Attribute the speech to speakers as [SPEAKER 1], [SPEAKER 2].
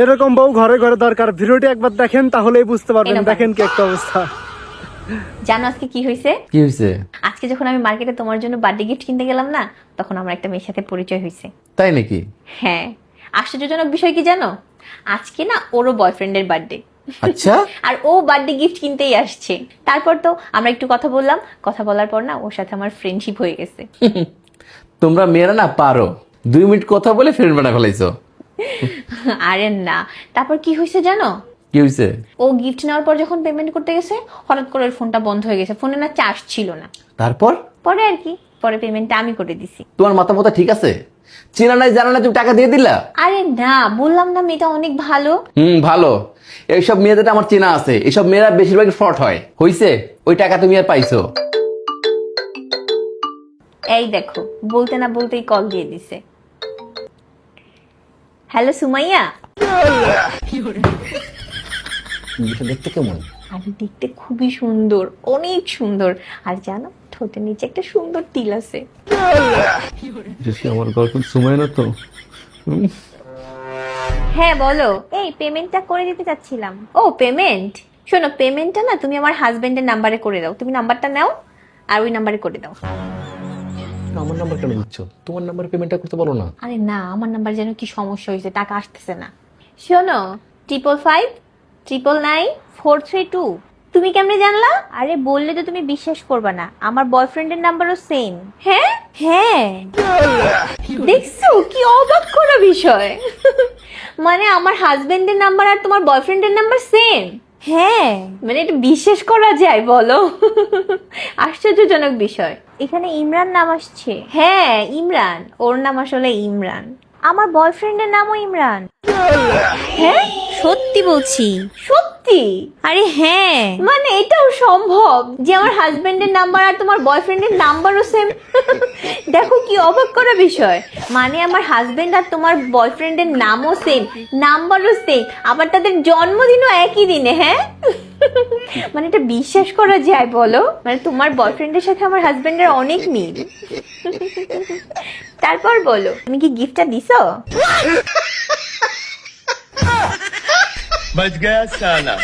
[SPEAKER 1] এরকম বউ ঘরে ঘরে দরকার। ভিডিওটি একবার দেখেন তাহলেই বুঝতে পারবেন। দেখেন কি একটা অবস্থা।
[SPEAKER 2] জানো আজকে কি হয়েছে?
[SPEAKER 3] কি হয়েছে?
[SPEAKER 2] আজকে যখন আমি মার্কেটে তোমার জন্য বার্থডে গিফট কিনতে গেলাম না, তখন আমার একটা মেয়ের সাথে পরিচয় হয়েছে।
[SPEAKER 3] তাই নাকি?
[SPEAKER 2] হ্যাঁ, আশ্চর্যজনক বিষয় কি জানো, আজকে না ওরও বয়ফ্রেন্ডের বার্থডে।
[SPEAKER 3] আচ্ছা।
[SPEAKER 2] আর ও বার্থডে গিফট কিনতেই আসছে। তারপর তো আমরা একটু কথা বললাম, কথা বলার পর না ওর সাথে আমার ফ্রেন্ডশিপ হয়ে গেছে।
[SPEAKER 3] তোমরা মেয়েরা না পারো, 2 মিনিট কথা বলে ফ্রেন্ড বানা ফেলাইছো।
[SPEAKER 2] আরে না, তারপর কি হয়েছে জানো?
[SPEAKER 3] কি হয়েছে?
[SPEAKER 2] ও গিফট নেওয়ার পর যখন পেমেন্ট করতে গেছে, হঠাৎ করে ওর ফোনটা বন্ধ হয়ে গেছে, ফোনে না চার্জ ছিল না।
[SPEAKER 3] তারপর?
[SPEAKER 2] পরে আর কি, পরে পেমেন্টটা আমি করে দিছি।
[SPEAKER 3] তোমার মাথা মাথা ঠিক আছে? চেনা নাই জানা নাই তুমি টাকা দিয়ে দিলা?
[SPEAKER 2] আরে না, বললাম না মেয়েটা অনেক ভালো।
[SPEAKER 3] ভালো। এইসব মেয়েদের আমার চেনা আছে, এইসব মেয়েরা বেশিরভাগ ফ্রড হয়। হইছে, ওই টাকা তুমি আর পাইছো?
[SPEAKER 2] এই দেখো, বলতে না বলতেই কল দিয়ে দিছে। হ্যালো সুমাইয়া।
[SPEAKER 3] দেখতে কেমন?
[SPEAKER 2] আরে দেখতে খুবই সুন্দর, অনেক সুন্দর। আর জানো, ঠোঁটের নিচে একটা সুন্দর তিল আছে।
[SPEAKER 3] আমার গার্লফ্রেন্ড সুমাইয়া না তো?
[SPEAKER 2] হ্যাঁ বলো। এই পেমেন্টটা করে দিতে চাচ্ছিলাম। ও পেমেন্ট, শোনো, পেমেন্টটা না তুমি আমার হাজবেন্ডের নাম্বারে করে দাও। তুমি নাম্বারটা নাও আর ওই নাম্বারে করে দাও।
[SPEAKER 3] আমার নাম্বার কেন দিচ্ছ? তোমার নাম্বারে পেমেন্টটা করতে পারো না?
[SPEAKER 2] আরে না, আমার নাম্বার যেন কি সমস্যা হয়েছে, টাকা আসতেছে না। শোনো, 555999432। তুমি কেমনে জানলা? আরে বললে তো তুমি বিশ্বাস করবে না, আমার বয়ফ্রেন্ডের নাম্বারও সেম। হ্যাঁ হ্যাঁ, দেখছো কি অবাক করা বিষয়। মানে আমার হাজবেন্ডের নাম্বার আর তোমার বয়ফ্রেন্ডের নাম্বার সেম? হ্যাঁ, মানে এটা বিশ্বাস করা যায় বলো? আশ্চর্যজনক বিষয়। এখানে ইমরান নাম আসছে। হ্যাঁ ইমরান, ওর নাম আসলে ইমরান। আমার বয়ফ্রেন্ডের নামও ইমরান। হ্যাঁ সত্যি বলছি। সত্যি? আরে হ্যাঁ, মানে এটাও সম্ভব যে আমার হাজবেন্ডের নাম্বার আর তোমার বয়ফ্রেন্ডের নাম্বারও সেম? দেখো কি অবাক করা বিষয়। মানে আমার হাজবেন্ড আর তোমার বয়ফ্রেন্ডের নামও সেম, নাম্বারও সেম, আবার তাদের জন্মদিনও একই দিনে। হ্যাঁ, মানে এটা বিশ্বাস করা যায় বলো? মানে তোমার বয়ফ্রেন্ডের সাথে আমার হাজবেন্ডের অনেক মিল। তারপর বলো, তুমি কি গিফটটা দিছো?
[SPEAKER 4] बच गया साला।